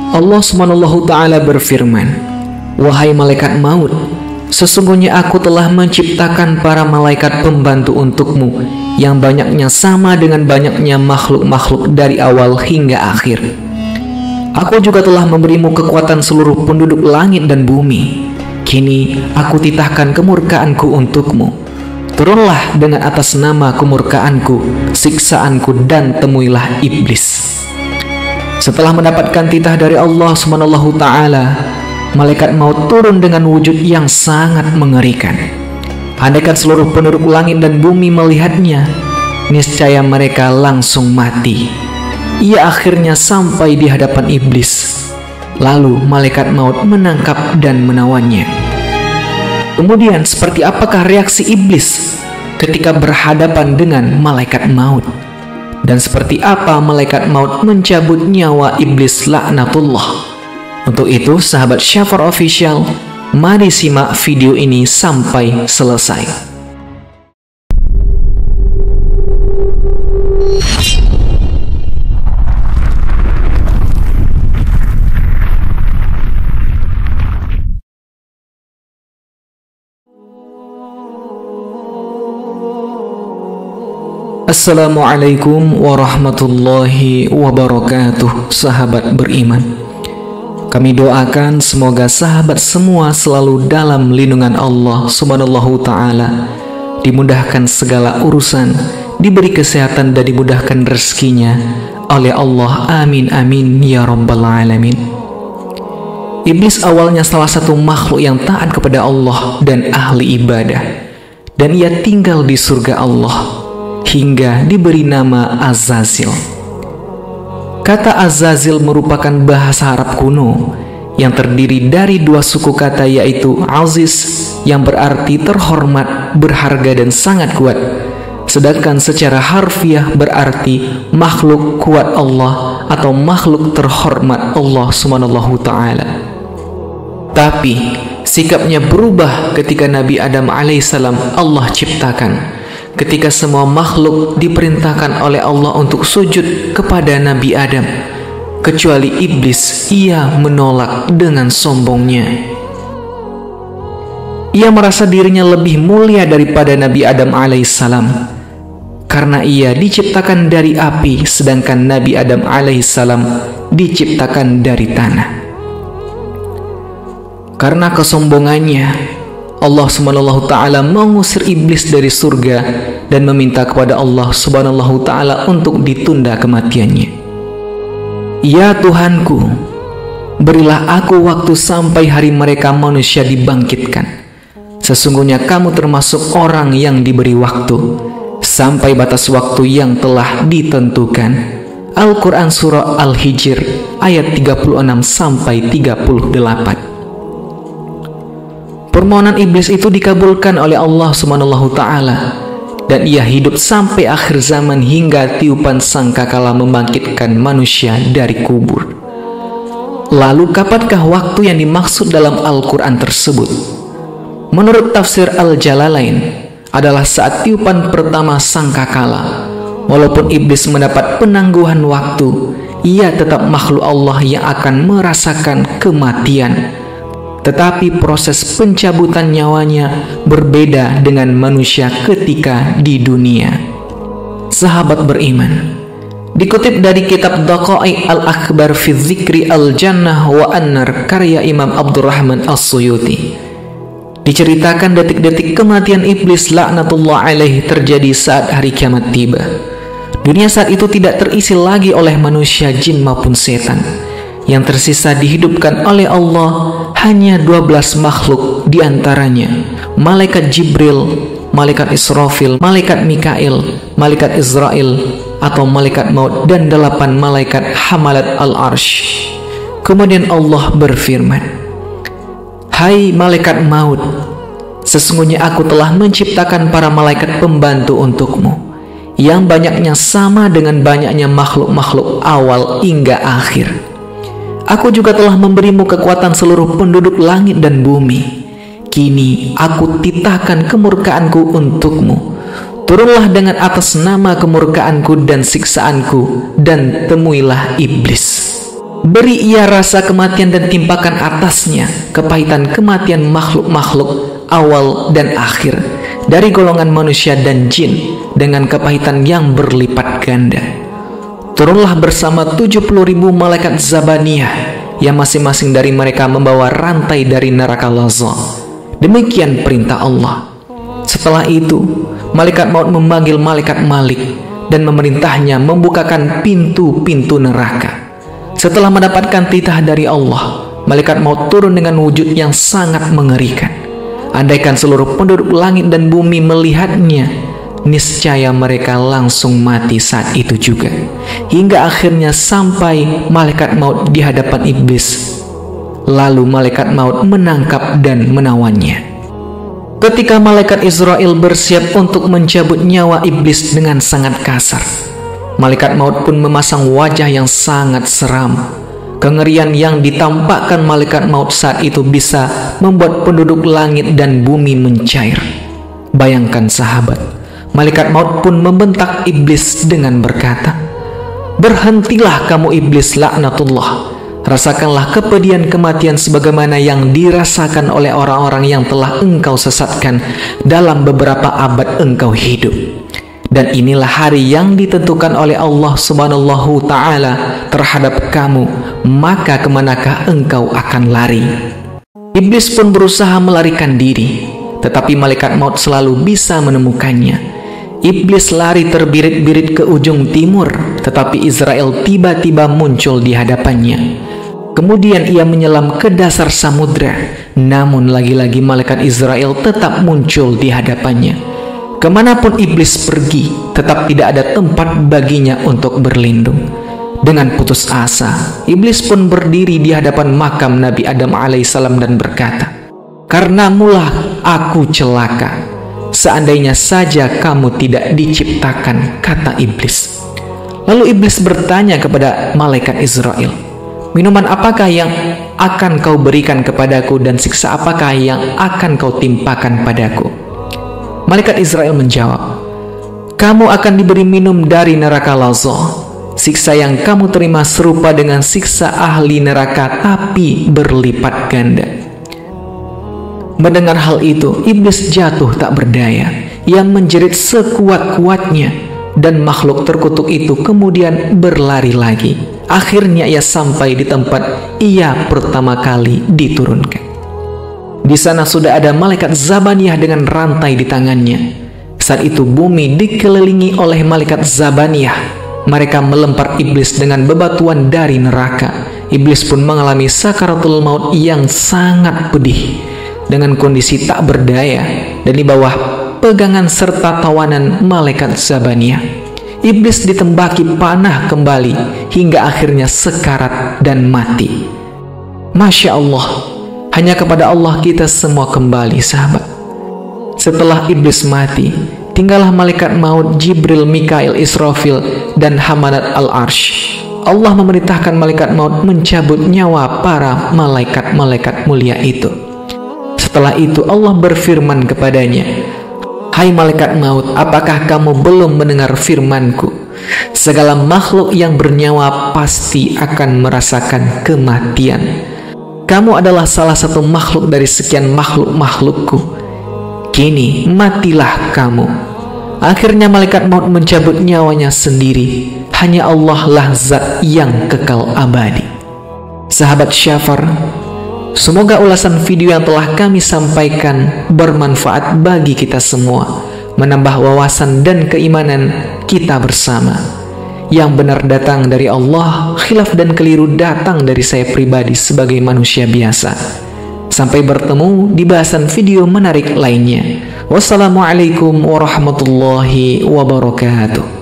Allah Subhanahu Ta'ala berfirman, "Wahai malaikat maut, sesungguhnya aku telah menciptakan para malaikat pembantu untukmu yang banyaknya sama dengan banyaknya makhluk-makhluk dari awal hingga akhir. Aku juga telah memberimu kekuatan seluruh penduduk langit dan bumi. Kini aku titahkan kemurkaanku untukmu. Turunlah dengan atas nama kemurkaanku, siksaanku, dan temuilah iblis." Setelah mendapatkan titah dari Allah Subhanahu Ta'ala, malaikat maut turun dengan wujud yang sangat mengerikan. Andaikan seluruh penduduk langit dan bumi melihatnya, niscaya mereka langsung mati. Ia akhirnya sampai di hadapan iblis. Lalu malaikat maut menangkap dan menawannya. Kemudian seperti apakah reaksi iblis ketika berhadapan dengan malaikat maut? Dan seperti apa malaikat maut mencabut nyawa iblis laknatullah? Untuk itu, sahabat Syafar Official, mari simak video ini sampai selesai. Assalamualaikum warahmatullahi wabarakatuh, sahabat beriman. Kami doakan semoga sahabat semua selalu dalam lindungan Allah Subhanahu Ta'ala, dimudahkan segala urusan, diberi kesehatan dan dimudahkan rezekinya oleh Allah. Amin amin ya rabbal alamin. Iblis awalnya salah satu makhluk yang taat kepada Allah dan ahli ibadah, dan ia tinggal di surga Allah hingga diberi nama Azazil. Kata Azazil merupakan bahasa Arab kuno yang terdiri dari dua suku kata, yaitu Aziz yang berarti terhormat, berharga dan sangat kuat, sedangkan secara harfiah berarti makhluk kuat Allah atau makhluk terhormat Allah Subhanahu Ta'ala. Tapi sikapnya berubah ketika Nabi Adam alaihissalam Allah ciptakan. Ketika semua makhluk diperintahkan oleh Allah untuk sujud kepada Nabi Adam, kecuali iblis, ia menolak dengan sombongnya. Ia merasa dirinya lebih mulia daripada Nabi Adam alaihissalam karena ia diciptakan dari api, sedangkan Nabi Adam alaihissalam diciptakan dari tanah. Karena kesombongannya, Allah Subhanahu Ta'ala mengusir iblis dari surga dan meminta kepada Allah Subhanahu Ta'ala untuk ditunda kematiannya. Ya Tuhanku, berilah aku waktu sampai hari mereka manusia dibangkitkan. Sesungguhnya kamu termasuk orang yang diberi waktu sampai batas waktu yang telah ditentukan. Al-Quran Surah Al-Hijr ayat 36 sampai 38. Permohonan iblis itu dikabulkan oleh Allah Subhanahu Ta'ala, dan ia hidup sampai akhir zaman hingga tiupan sangkakala membangkitkan manusia dari kubur. Lalu kapankah waktu yang dimaksud dalam Al-Quran tersebut? Menurut tafsir Al-Jalalain adalah saat tiupan pertama sangkakala. Walaupun iblis mendapat penangguhan waktu, ia tetap makhluk Allah yang akan merasakan kematian. Tetapi proses pencabutan nyawanya berbeda dengan manusia ketika di dunia. Sahabat beriman, dikutip dari kitab Daqaiq Al-Akbar fi Dzikri Al-Jannah wa An-Nar karya Imam Abdurrahman As-Suyuti, diceritakan detik-detik kematian iblis laknatullah alaihi terjadi saat hari kiamat tiba. Dunia saat itu tidak terisi lagi oleh manusia, jin maupun setan. Yang tersisa dihidupkan oleh Allah hanya 12 makhluk, diantaranya malaikat Jibril, malaikat Israfil, malaikat Mikail, malaikat Israel atau malaikat maut, dan 8 malaikat hamalat al-arsh. Kemudian Allah berfirman, "Hai malaikat maut, sesungguhnya aku telah menciptakan para malaikat pembantu untukmu yang banyaknya sama dengan banyaknya makhluk-makhluk awal hingga akhir. Aku juga telah memberimu kekuatan seluruh penduduk langit dan bumi. Kini aku titahkan kemurkaanku untukmu. Turunlah dengan atas nama kemurkaanku dan siksaanku, dan temuilah iblis." Beri ia rasa kematian dan timpakan atasnya kepahitan kematian makhluk-makhluk awal dan akhir dari golongan manusia dan jin dengan kepahitan yang berlipat ganda. Turunlah bersama 70.000 malaikat Zabaniyah yang masing-masing dari mereka membawa rantai dari neraka Lazza. Demikian perintah Allah. Setelah itu, malaikat maut memanggil malaikat Malik dan memerintahnya membukakan pintu-pintu neraka. Setelah mendapatkan titah dari Allah, malaikat maut turun dengan wujud yang sangat mengerikan. Andaikan seluruh penduduk langit dan bumi melihatnya, niscaya mereka langsung mati saat itu juga. Hingga akhirnya sampai malaikat maut di hadapan iblis. Lalu malaikat maut menangkap dan menawannya. Ketika malaikat Israel bersiap untuk mencabut nyawa iblis dengan sangat kasar, malaikat maut pun memasang wajah yang sangat seram. Kengerian yang ditampakkan malaikat maut saat itu bisa membuat penduduk langit dan bumi mencair. Bayangkan sahabat, malaikat maut pun membentak iblis dengan berkata, "Berhentilah kamu iblis laknatullah. Rasakanlah kepedihan kematian sebagaimana yang dirasakan oleh orang-orang yang telah engkau sesatkan dalam beberapa abad engkau hidup. Dan inilah hari yang ditentukan oleh Allah Subhanahu Ta'ala terhadap kamu, maka kemanakah engkau akan lari?" Iblis pun berusaha melarikan diri, tetapi malaikat maut selalu bisa menemukannya. Iblis lari terbirit-birit ke ujung timur, tetapi Israel tiba-tiba muncul di hadapannya. Kemudian ia menyelam ke dasar samudra, namun lagi-lagi malaikat Israel tetap muncul di hadapannya. Kemanapun iblis pergi, tetap tidak ada tempat baginya untuk berlindung. Dengan putus asa, iblis pun berdiri di hadapan makam Nabi Adam alaihissalam dan berkata, "Karenamulah aku celaka. Seandainya saja kamu tidak diciptakan," kata iblis. Lalu iblis bertanya kepada malaikat Israel, "Minuman apakah yang akan kau berikan kepadaku dan siksa apakah yang akan kau timpakan padaku?" Malaikat Israel menjawab, "Kamu akan diberi minum dari neraka Lazza. Siksa yang kamu terima serupa dengan siksa ahli neraka tapi berlipat ganda." Mendengar hal itu, iblis jatuh tak berdaya. Ia menjerit sekuat-kuatnya dan makhluk terkutuk itu kemudian berlari lagi. Akhirnya ia sampai di tempat ia pertama kali diturunkan. Di sana sudah ada malaikat Zabaniyah dengan rantai di tangannya. Saat itu bumi dikelilingi oleh malaikat Zabaniyah. Mereka melempar iblis dengan bebatuan dari neraka. Iblis pun mengalami sakaratul maut yang sangat pedih, dengan kondisi tak berdaya dan di bawah pegangan serta tawanan malaikat Zabaniyah. Iblis ditembaki panah kembali hingga akhirnya sekarat dan mati. Masya Allah, hanya kepada Allah kita semua kembali sahabat. Setelah iblis mati, tinggallah malaikat maut Jibril, Mikail, Israfil, dan Hamalat al-Arsh. Allah memerintahkan malaikat maut mencabut nyawa para malaikat-malaikat mulia itu. Setelah itu Allah berfirman kepadanya, "Hai malaikat maut, apakah kamu belum mendengar firmanku? Segala makhluk yang bernyawa pasti akan merasakan kematian. Kamu adalah salah satu makhluk dari sekian makhluk-makhlukku. Kini matilah kamu." Akhirnya malaikat maut mencabut nyawanya sendiri. Hanya Allah lah zat yang kekal abadi. Sahabat Syafar, semoga ulasan video yang telah kami sampaikan bermanfaat bagi kita semua, menambah wawasan dan keimanan kita bersama. Yang benar datang dari Allah, khilaf dan keliru datang dari saya pribadi sebagai manusia biasa. Sampai bertemu di bahasan video menarik lainnya. Wassalamualaikum warahmatullahi wabarakatuh.